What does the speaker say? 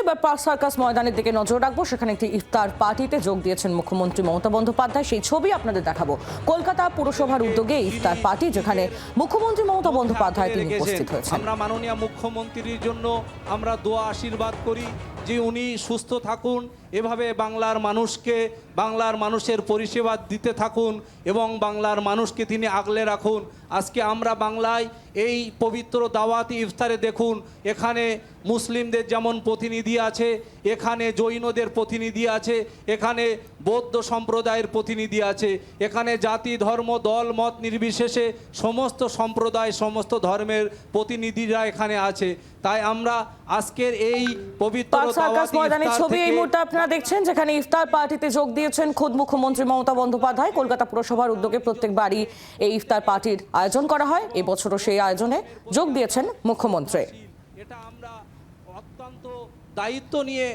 এবার park circus ময়দানের দিকে নজর রাখবো। সেখানে একটি ইফতার পার্টিতে যোগ দিয়েছেন মুখ্যমন্ত্রী মমতা বন্দ্যোপাধ্যায়। সেই ছবি আপনাদের দেখাবো। কলকাতা পুরসভার উদ্যোগে ইফতার পার্টি, যেখানে মুখ্যমন্ত্রী মমতা বন্দ্যোপাধ্যায় তিনি উপস্থিত হয়েছেন। আমরা মাননীয় মুখ্যমন্ত্রীর জন্য আমরা দোয়া আশীর্বাদ করি যে উনি সুস্থ থাকুন, এভাবে বাংলার মানুষকে, বাংলার মানুষের পরিষেবা দিতে থাকুন এবং বাংলার মানুষকে তিনি আগলে রাখুন। আজকে আমরা বাংলায় এই পবিত্র দাওয়াতি ইফতারে দেখুন, এখানে মুসলিমদের যেমন প্রতিনিধি আছে, এখানে জৈনদের প্রতিনিধি আছে, এখানে বৌদ্ধ সম্প্রদায়ের প্রতিনিধি আছে, এখানে জাতি ধর্ম দল মত নির্বিশেষে সমস্ত সম্প্রদায় সমস্ত ধর্মের প্রতিনিধিরা এখানে আছে। তাই আমরা আজকের এই পবিত্র সার্কাস ময়দানের ছবি এই মুহূর্তে আপনারা দেখছেন, যেখানে ইফতার পার্টিতে যোগ দিয়েছেন খোদ মুখ্যমন্ত্রী মমতা বন্দ্যোপাধ্যায়। কলকাতা পুরসভার উদ্যোগে প্রত্যেকবারই এই ইফতার পার্টির আয়োজন করা হয়। এবছরও সেই আয়োজনে যোগ দিয়েছেন মুখ্যমন্ত্রী। এটা আমরা অত্যন্ত দায়িত্ব নিয়ে